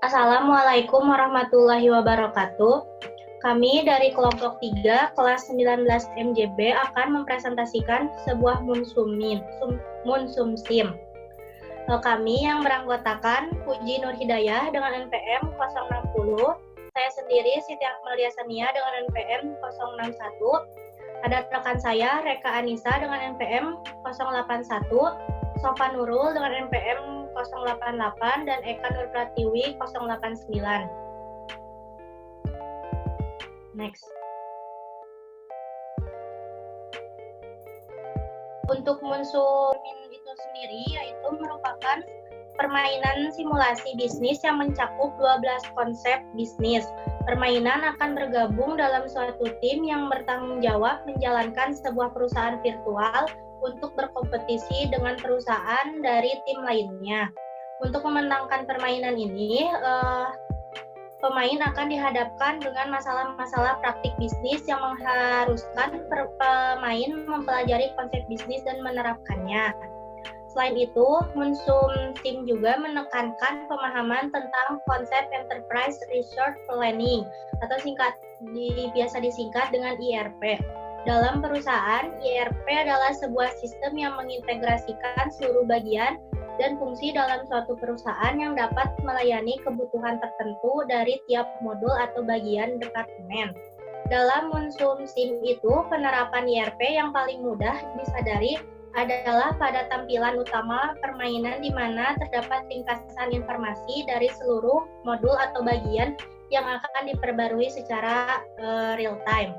Assalamualaikum warahmatullahi wabarakatuh. Kami dari kelompok 3 kelas 19 MJB akan mempresentasikan sebuah munsumsim. Kami yang beranggotakan Puji Nur Hidayah dengan NPM 060, saya sendiri Siti Akmalia Sania dengan NPM 061, ada rekan saya Reka Anissa dengan NPM 081, Sofa Nurul dengan NPM 088 dan Eka Nur Pratiwi 089. Next. Untuk Munsumin itu sendiri yaitu merupakan permainan simulasi bisnis yang mencakup 12 konsep bisnis. Permainan akan bergabung dalam suatu tim yang bertanggung jawab menjalankan sebuah perusahaan virtual untuk berkompetisi dengan perusahaan dari tim lainnya. Untuk memenangkan permainan ini, pemain akan dihadapkan dengan masalah-masalah praktik bisnis yang mengharuskan pemain mempelajari konsep bisnis dan menerapkannya. Selain itu, Munsumsim juga menekankan pemahaman tentang konsep Enterprise Resource Planning atau biasa disingkat dengan IRP. Dalam perusahaan, IRP adalah sebuah sistem yang mengintegrasikan seluruh bagian dan fungsi dalam suatu perusahaan yang dapat melayani kebutuhan tertentu dari tiap modul atau bagian departemen. Dalam Munsumsim itu, penerapan IRP yang paling mudah disadari adalah pada tampilan utama permainan di mana terdapat ringkasan informasi dari seluruh modul atau bagian yang akan diperbarui secara real time.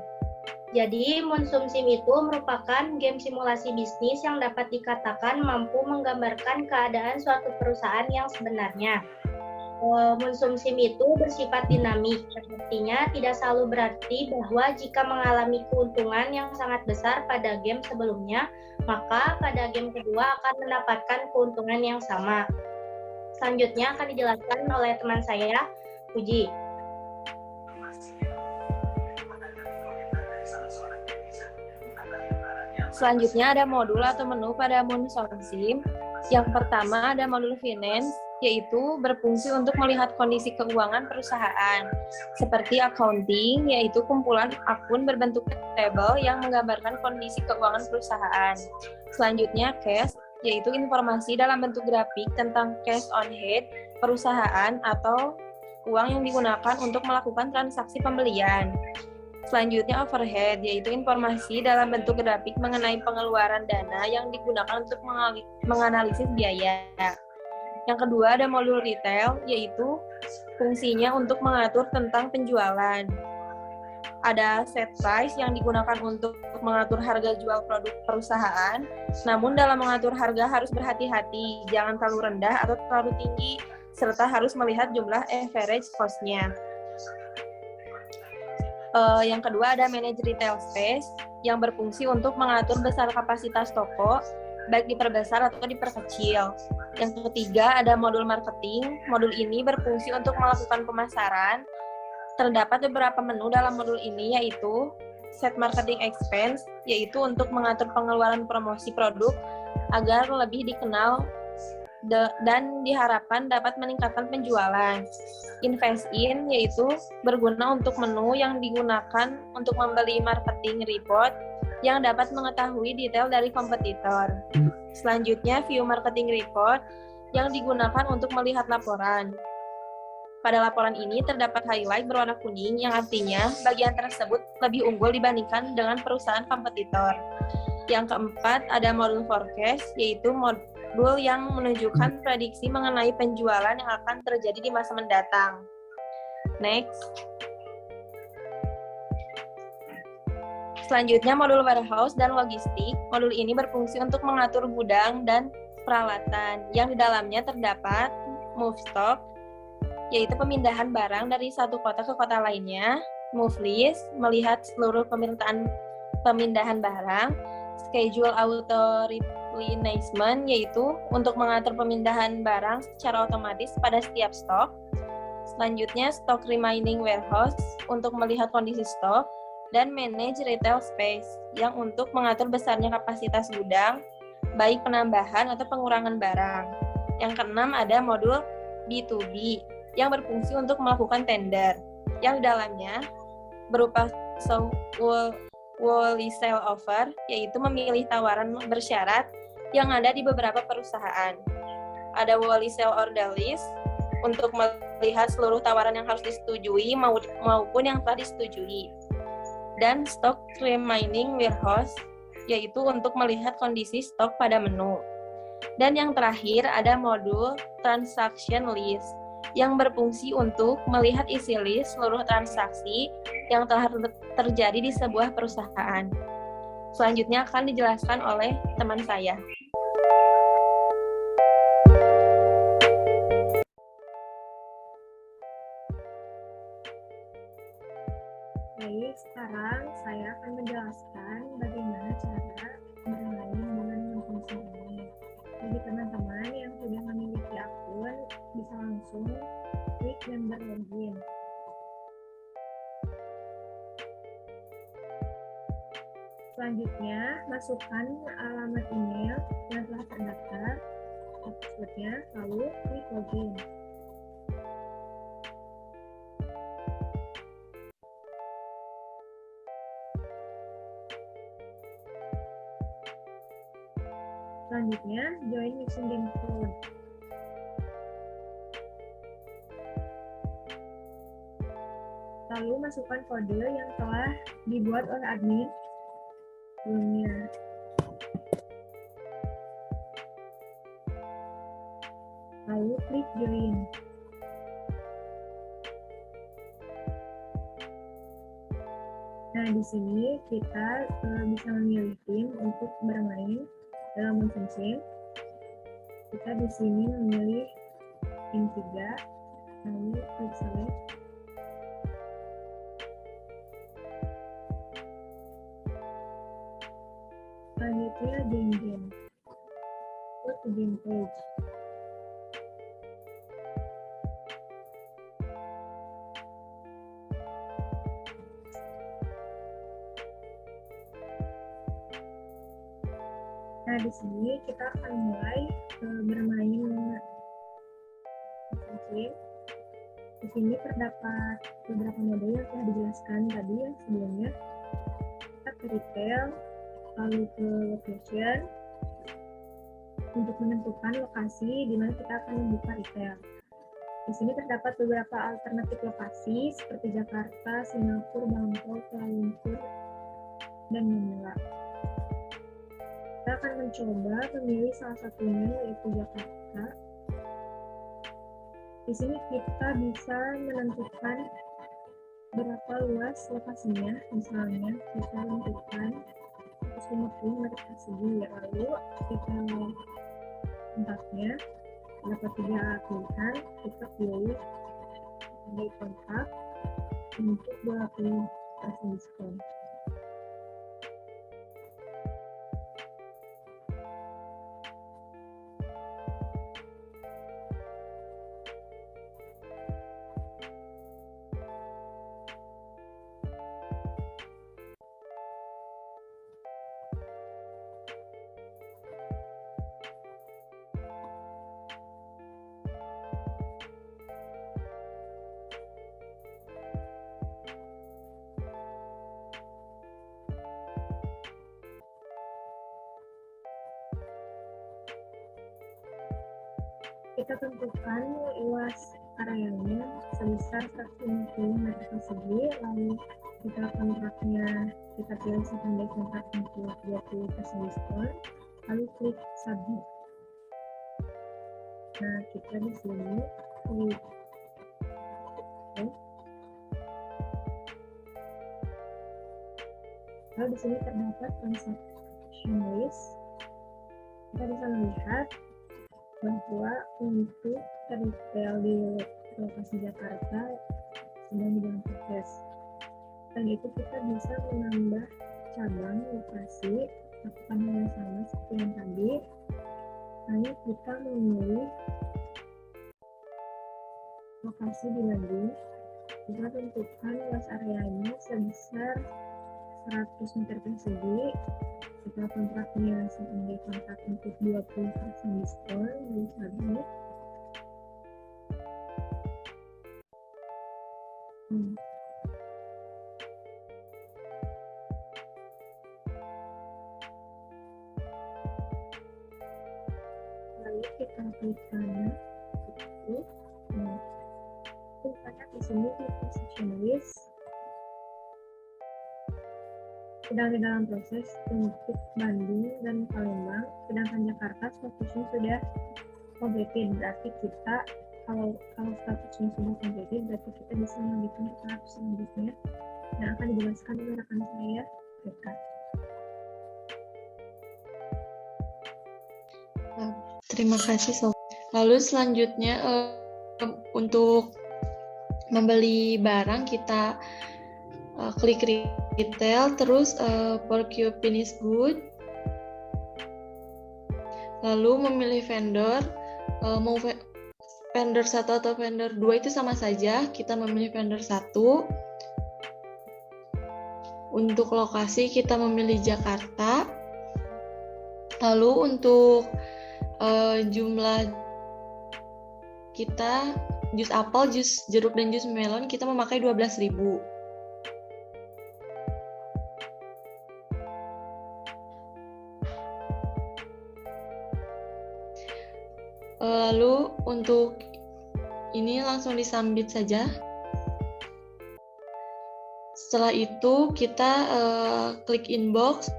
Jadi, Munsumsim itu merupakan game simulasi bisnis yang dapat dikatakan mampu menggambarkan keadaan suatu perusahaan yang sebenarnya. Munsumsim itu bersifat dinamik, artinya tidak selalu berarti bahwa jika mengalami keuntungan yang sangat besar pada game sebelumnya, maka pada game kedua akan mendapatkan keuntungan yang sama. Selanjutnya akan dijelaskan oleh teman saya, Puji. Selanjutnya ada modul atau menu pada Munsumsim. Yang pertama ada modul finance, yaitu berfungsi untuk melihat kondisi keuangan perusahaan. Seperti accounting, yaitu kumpulan akun berbentuk table yang menggambarkan kondisi keuangan perusahaan. Selanjutnya cash, yaitu informasi dalam bentuk grafik tentang cash on hand perusahaan atau uang yang digunakan untuk melakukan transaksi pembelian. Selanjutnya overhead, yaitu informasi dalam bentuk grafik mengenai pengeluaran dana yang digunakan untuk menganalisis biaya. Yang kedua ada modul retail, yaitu fungsinya untuk mengatur tentang penjualan. Ada set price yang digunakan untuk mengatur harga jual produk perusahaan, namun dalam mengatur harga harus berhati-hati, jangan terlalu rendah atau terlalu tinggi, serta harus melihat jumlah average cost-nya. Yang kedua ada manage retail space yang berfungsi untuk mengatur besar kapasitas toko, baik diperbesar atau diperkecil. Yang ketiga ada modul marketing. Modul ini berfungsi untuk melakukan pemasaran. Terdapat beberapa menu dalam modul ini, yaitu set marketing expense, yaitu untuk mengatur pengeluaran promosi produk agar lebih dikenal dan diharapkan dapat meningkatkan penjualan. Invest in, yaitu berguna untuk menu yang digunakan untuk membeli marketing report yang dapat mengetahui detail dari kompetitor. Selanjutnya view marketing report yang digunakan untuk melihat laporan. Pada laporan ini terdapat highlight berwarna kuning yang artinya bagian tersebut lebih unggul dibandingkan dengan perusahaan kompetitor. Yang keempat ada modul forecast, yaitu modul yang menunjukkan prediksi mengenai penjualan yang akan terjadi di masa mendatang. Next. Selanjutnya modul warehouse dan logistik. Modul ini berfungsi untuk mengatur gudang dan peralatan yang di dalamnya terdapat move stock, yaitu pemindahan barang dari satu kota ke kota lainnya. Move list, melihat seluruh pemindahan barang. Schedule auto replenishment, yaitu untuk mengatur pemindahan barang secara otomatis pada setiap stok. Selanjutnya stock remaining warehouse untuk melihat kondisi stok, dan manage retail space yang untuk mengatur besarnya kapasitas gudang, baik penambahan atau pengurangan barang. Yang keenam ada modul B2B, yang berfungsi untuk melakukan tender, yang dalamnya berupa wholly sale offer, yaitu memilih tawaran bersyarat yang ada di beberapa perusahaan. Ada wholly sale order list untuk melihat seluruh tawaran yang harus disetujui maupun yang telah disetujui. Dan stock remaining warehouse, yaitu untuk melihat kondisi stok pada menu. Dan yang terakhir ada modul transaction list yang berfungsi untuk melihat isi list seluruh transaksi yang telah terjadi di sebuah perusahaan. Selanjutnya akan dijelaskan oleh teman saya. Baik, sekarang saya akan menjelaskan bagaimana cara bermain dengan fungsi ini. Bagi teman-teman yang sudah memiliki akun, bisa langsung klik member login. Selanjutnya, masukkan alamat email yang telah terdaftar, passwordnya, lalu klik login. Selanjutnya, join using game code. Lalu masukkan kode yang telah dibuat oleh admin sebelumnya. Lalu klik join. Nah, di sini kita bisa memilih tim untuk bermain dalam motion sim. Kita di sini memilih tim 3, lalu klik select. Selanjutnya game. Go to game page. Nah, di sini kita akan mulai bermain game. Di sini terdapat beberapa mode yang telah dijelaskan tadi yang sebelumnya. Kita ke retail, lalu ke location untuk menentukan lokasi di mana kita akan membuka retail. Di sini terdapat beberapa alternatif lokasi seperti Jakarta, Singapura, Bangkok, Kuala Lumpur, dan Manila. Kita akan mencoba memilih salah satunya, yaitu Jakarta. Di sini kita bisa menentukan berapa luas lokasinya. Misalnya kita tentukan 150 meter persegi, lalu kita kontaknya dapat 3 pilihan. Kita pilih tandai kontak untuk 20% diskon. Kita tentukan luas areanya sebesar 150 meter persegi, lalu kita kontraknya kita pilih standar kontrak untuk 20% diskon, lalu klik submit. Nah, kita di sini klik lalu di sini terdapat transaction list. Kita bisa melihat bahwa untuk retail di lokasi Jakarta sedang dijalankan proses. Dan itu kita bisa menambah cabang lokasi, lakukan hal yang sama seperti yang tadi. Hanya kita memilih lokasi di Bandung. Kita tentukan luas areanya sebesar 100 meter persegi. Kita kontraknya sebagai kontrak untuk 20% diskon, lalu submit. Hmm. Lalu kita klik kanan, itu, misalnya di sini di position list sedang di dalam proses untuk Bandung dan Palembang, sedangkan Jakarta statusnya sudah completed. Berarti kita kalau statusnya sudah completed, berarti kita bisa melanjutkan ke tahap selanjutnya yang akan dijelaskan oleh rekan saya, Reka. Terima kasih Sof. Lalu selanjutnya untuk membeli barang kita klik retail, terus procure finished good, lalu memilih vendor, mau vendor 1 atau vendor 2 itu sama saja, kita memilih vendor 1. Untuk lokasi kita memilih Jakarta. Lalu untuk jumlah kita jus apel, jus jeruk, dan jus melon kita memakai 12.000. Lalu untuk ini langsung disubmit saja. Setelah itu kita klik inbox,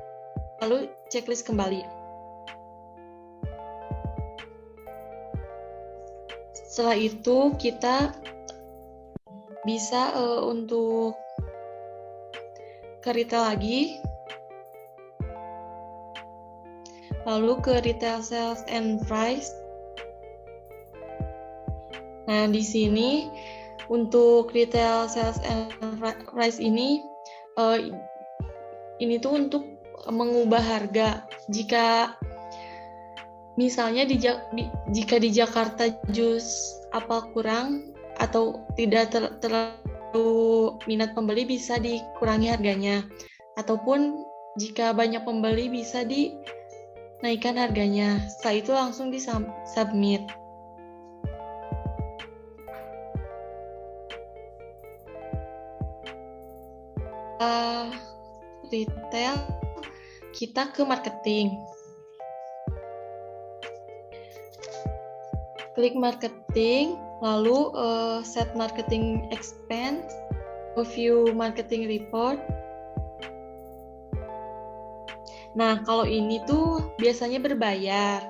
lalu checklist kembali. Setelah itu kita bisa untuk ke retail lagi, lalu ke retail sales and price. Nah, di sini untuk retail sales and price ini tuh untuk mengubah harga. Jika misalnya jika di Jakarta jus apel kurang atau tidak terlalu minat pembeli, bisa dikurangi harganya. Ataupun jika banyak pembeli, bisa dinaikkan harganya. Setelah itu langsung di-submit. Retail, kita ke marketing. Klik marketing, lalu set marketing expense, review marketing report. Nah, kalau ini tuh biasanya berbayar,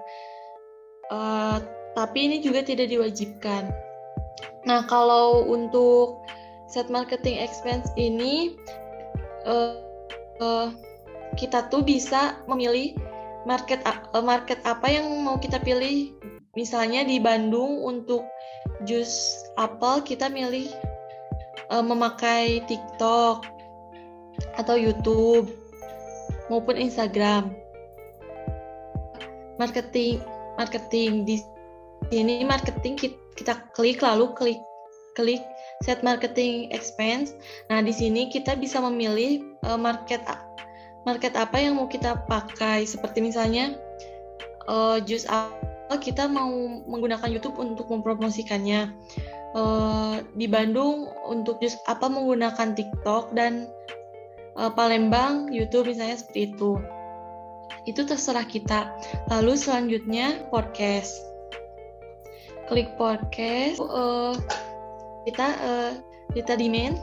tapi ini juga tidak diwajibkan. Nah, kalau untuk set marketing expense ini kita tuh bisa memilih market apa yang mau kita pilih. Misalnya di Bandung untuk jus apel kita milih memakai TikTok atau YouTube maupun Instagram. Marketing di sini marketing kita klik, lalu klik set marketing expense. Nah, di sini kita bisa memilih market apa yang mau kita pakai. Seperti misalnya jus apel kita mau menggunakan YouTube untuk mempromosikannya. Di Bandung untuk jus apel menggunakan TikTok, dan Palembang YouTube misalnya seperti itu. Itu terserah kita. Lalu selanjutnya forecast. Klik forecast. Kita demand,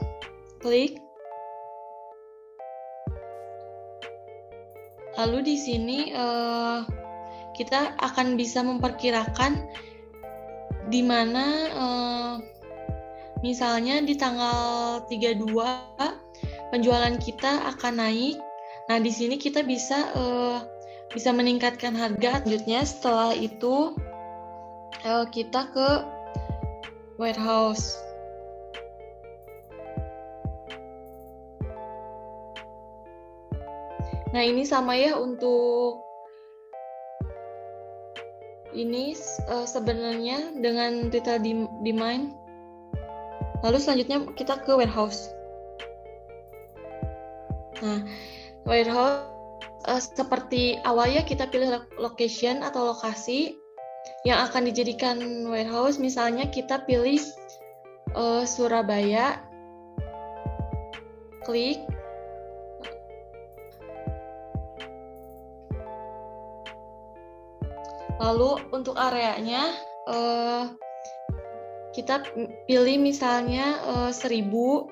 klik. Lalu di sini kita akan bisa memperkirakan di mana misalnya di tanggal 32 penjualan kita akan naik. Nah, di sini kita bisa meningkatkan harga. Selanjutnya setelah itu kita ke warehouse. Nah, ini sama ya untuk ini sebenarnya dengan retail demand. Lalu selanjutnya kita ke warehouse. Nah, warehouse seperti awalnya kita pilih location atau lokasi yang akan dijadikan warehouse. Misalnya kita pilih Surabaya. klik. Lalu untuk areanya kita pilih misalnya 1000.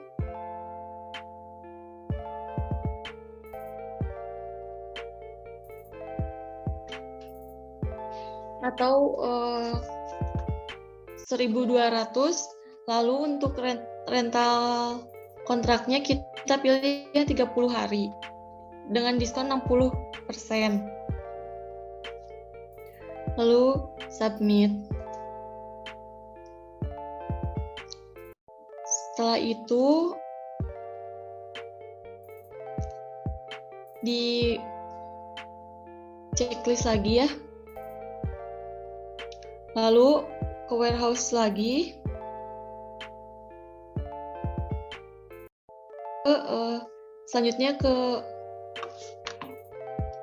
Atau 1.200. Lalu untuk rental kontraknya kita pilih 30 hari dengan diskon 60%. Lalu submit. Setelah itu di checklist lagi ya. Lalu ke warehouse lagi. Selanjutnya ke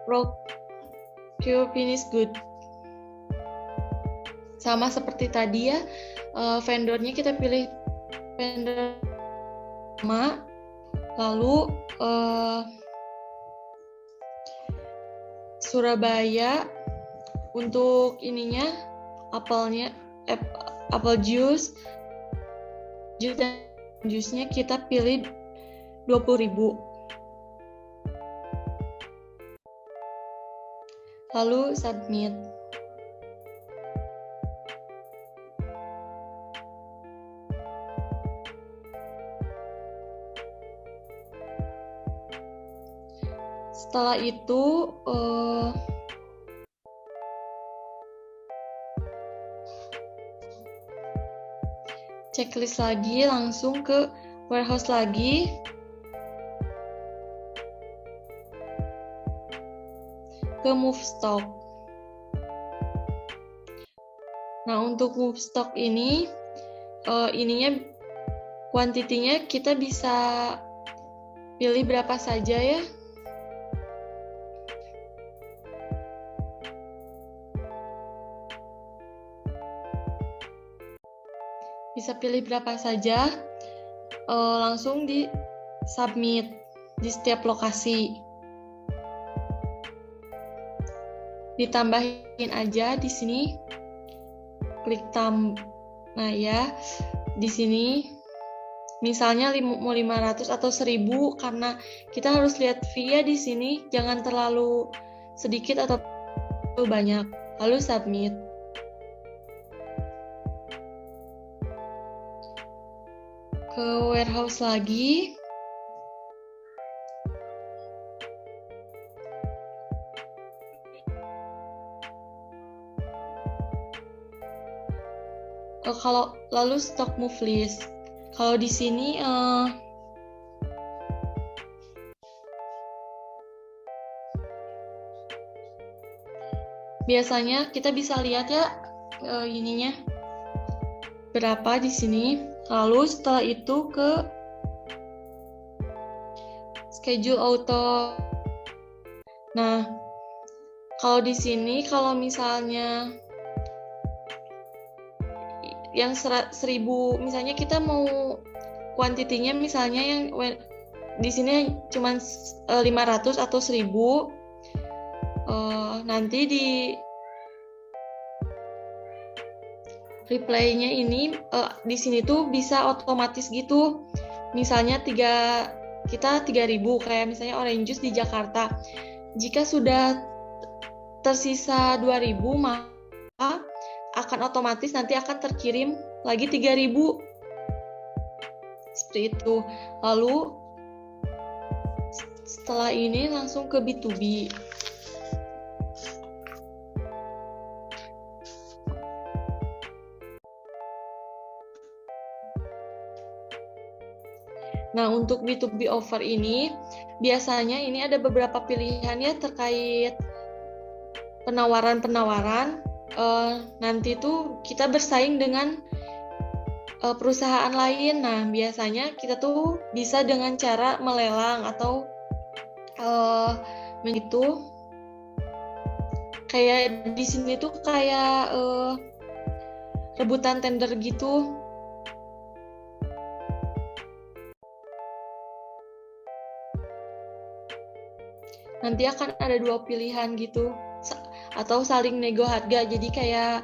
procure finished good. Sama seperti tadi ya, vendornya kita pilih vendor sama. Lalu Surabaya untuk ininya apple juice dan jusnya kita pilih 20.000. Lalu submit. Setelah itu checklist lagi, langsung ke warehouse lagi. Ke move stock. Nah, untuk move stock ini ininya kuantitinya kita bisa pilih berapa saja ya. Bisa pilih berapa saja, langsung di submit di setiap lokasi. Ditambahin aja di sini, klik nah ya, di sini misalnya mau 500 atau 1000, karena kita harus lihat fee-nya di sini, jangan terlalu sedikit atau terlalu banyak. Lalu submit. Ke warehouse lagi. Kalau lalu stock move list. Kalau di sini biasanya kita bisa lihat ya ininya berapa di sini. Lalu setelah itu ke schedule auto. Nah, kalau di sini kalau misalnya yang 1000, misalnya kita mau kuantitinya misalnya yang di sini cuma 500 atau 1000, nanti di reply-nya ini di sini tuh bisa otomatis gitu. Misalnya kita 3.000 kayak misalnya orange juice di Jakarta. Jika sudah tersisa 2.000, maka akan otomatis nanti akan terkirim lagi 3.000. Seperti itu. Lalu setelah ini langsung ke B2B. Nah, untuk B2B offer ini, biasanya ini ada beberapa pilihannya terkait penawaran-penawaran. Nanti tuh kita bersaing dengan perusahaan lain. Nah, biasanya kita tuh bisa dengan cara melelang atau begitu. Kayak di sini tuh kayak rebutan tender gitu. nanti akan ada 2 pilihan gitu, atau saling nego harga, jadi kayak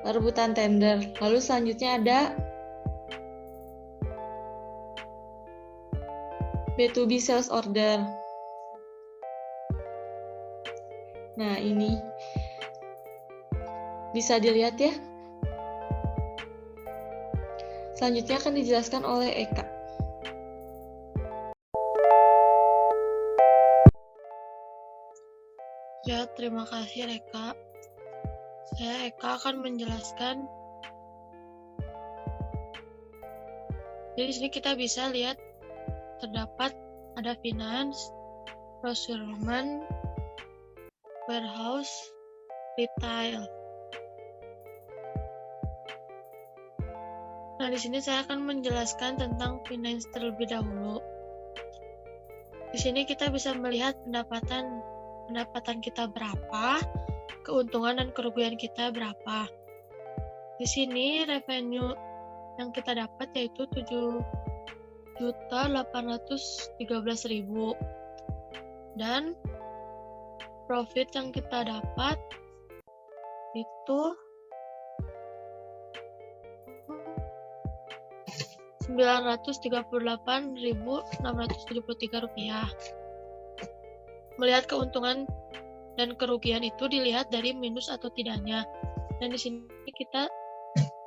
rebutan tender. Lalu selanjutnya ada B2B sales order. Nah, ini bisa dilihat ya. Selanjutnya akan dijelaskan oleh Eka. Ya, terima kasih Eka. Saya Eka akan menjelaskan. Jadi di sini kita bisa lihat terdapat ada finance, procurement, warehouse, retail. Nah, di sini saya akan menjelaskan tentang finance terlebih dahulu. Di sini kita bisa melihat pendapatan kita berapa, keuntungan dan kerugian kita berapa. Di sini revenue yang kita dapat yaitu 7.813.000 dan profit yang kita dapat itu 938.673 rupiah. Melihat keuntungan dan kerugian itu dilihat dari minus atau tidaknya. Dan di sini kita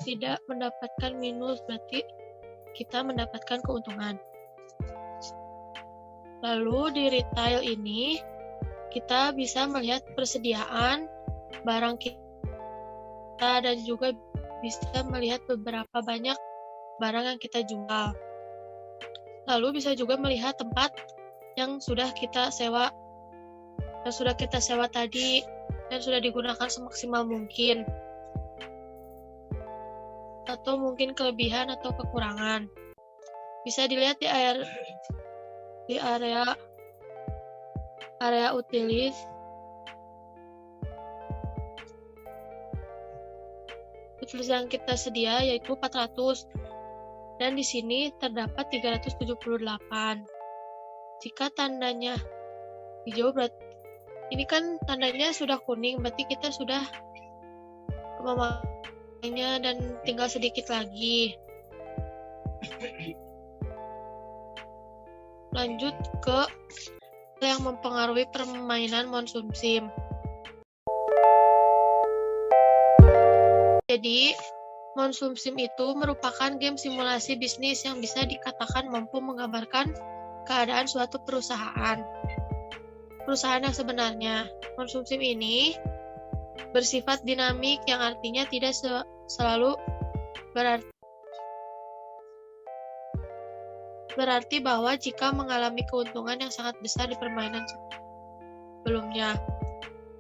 tidak mendapatkan minus, berarti kita mendapatkan keuntungan. Lalu di retail ini kita bisa melihat persediaan barang kita dan juga bisa melihat beberapa banyak barang yang kita jual. Lalu bisa juga melihat tempat yang sudah kita sewa tadi dan sudah digunakan semaksimal mungkin, atau mungkin kelebihan atau kekurangan. Bisa dilihat di area utilis. Utilis yang kita sedia yaitu 400 dan di sini terdapat 378. Jika tandanya hijau berarti ini kan tandanya sudah kuning, berarti kita sudah memakainya dan tinggal sedikit lagi. Lanjut ke yang mempengaruhi permainan monsumsim. Jadi, monsumsim itu merupakan game simulasi bisnis yang bisa dikatakan mampu menggambarkan keadaan suatu perusahaan yang sebenarnya. Konsumsi ini bersifat dinamik yang artinya tidak selalu berarti bahwa jika mengalami keuntungan yang sangat besar di permainan sebelumnya,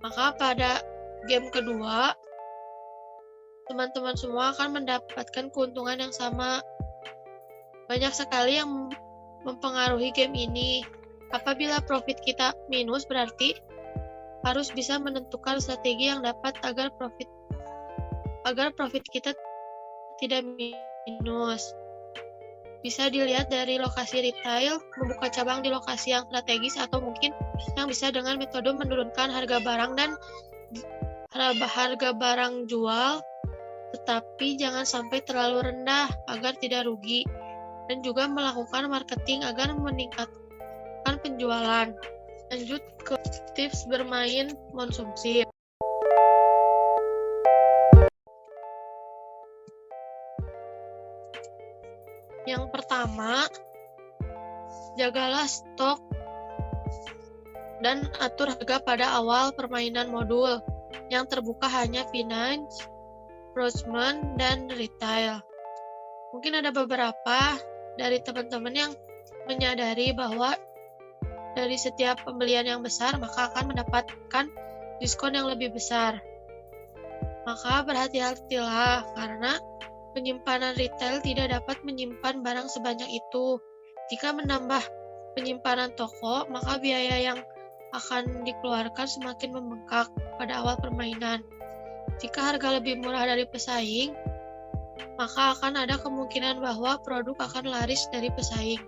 maka pada game kedua teman-teman semua akan mendapatkan keuntungan yang sama. Banyak sekali yang mempengaruhi game ini. Apabila profit kita minus, berarti harus bisa menentukan strategi yang dapat agar profit kita tidak minus. Bisa dilihat dari lokasi retail, membuka cabang di lokasi yang strategis, atau mungkin yang bisa dengan metode menurunkan harga barang dan harga barang jual, tetapi jangan sampai terlalu rendah agar tidak rugi, dan juga melakukan marketing agar meningkatkan penjualan. Lanjut ke tips bermain monsumsi. Yang pertama, jagalah stok dan atur harga pada awal permainan modul. Yang terbuka hanya finance, procurement, dan retail. Mungkin ada beberapa dari teman-teman yang menyadari bahwa dari setiap pembelian yang besar, maka akan mendapatkan diskon yang lebih besar. Maka berhati-hatilah, karena penyimpanan retail tidak dapat menyimpan barang sebanyak itu. Jika menambah penyimpanan toko, maka biaya yang akan dikeluarkan semakin membengkak pada awal permainan. Jika harga lebih murah dari pesaing, maka akan ada kemungkinan bahwa produk akan laris dari pesaing.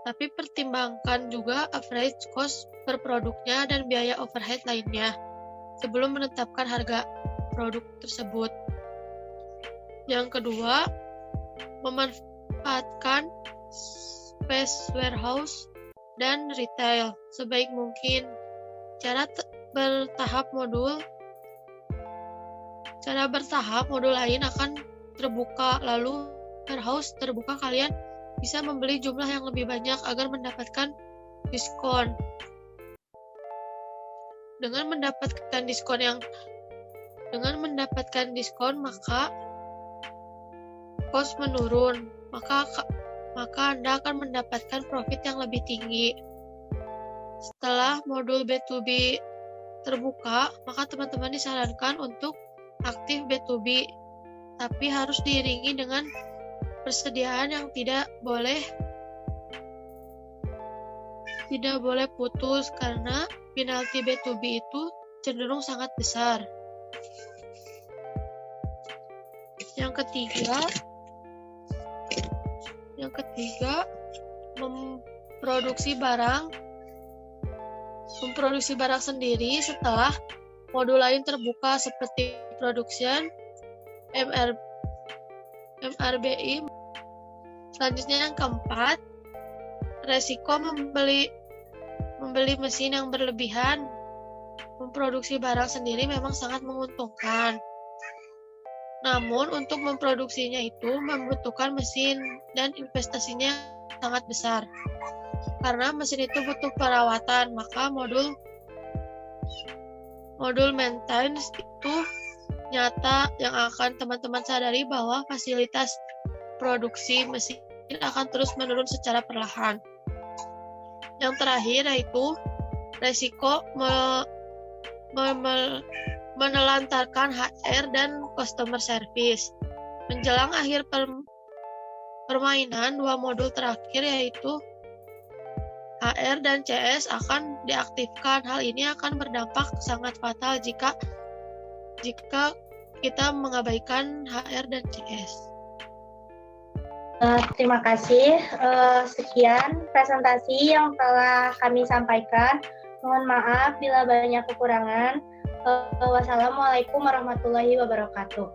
Tapi pertimbangkan juga average cost per produknya dan biaya overhead lainnya sebelum menetapkan harga produk tersebut. Yang kedua, memanfaatkan space warehouse dan retail sebaik mungkin. Cara bertahap modul lain akan terbuka, lalu warehouse terbuka kalian bisa membeli jumlah yang lebih banyak agar mendapatkan diskon. Dengan mendapatkan diskon maka cost menurun, maka Anda akan mendapatkan profit yang lebih tinggi. Setelah modul B2B terbuka, maka teman-teman disarankan untuk aktif B2B, tapi harus diiringi dengan persediaan yang tidak boleh putus karena penalti B2B itu cenderung sangat besar. Yang ketiga, memproduksi barang sendiri setelah modul lain terbuka seperti production, MRBI. Selanjutnya yang keempat, resiko membeli mesin yang berlebihan. Memproduksi barang sendiri memang sangat menguntungkan. Namun untuk memproduksinya itu membutuhkan mesin dan investasinya sangat besar. Karena mesin itu butuh perawatan, maka modul maintenance itu nyata yang akan teman-teman sadari bahwa fasilitas produksi mesin akan terus menurun secara perlahan. Yang terakhir yaitu resiko menelantarkan HR dan customer service. Menjelang akhir permainan, dua modul terakhir yaitu HR dan CS akan diaktifkan. Hal ini akan berdampak sangat fatal jika kita mengabaikan HR dan CS. Terima kasih. Sekian presentasi yang telah kami sampaikan. Mohon maaf bila banyak kekurangan. Wassalamualaikum warahmatullahi wabarakatuh.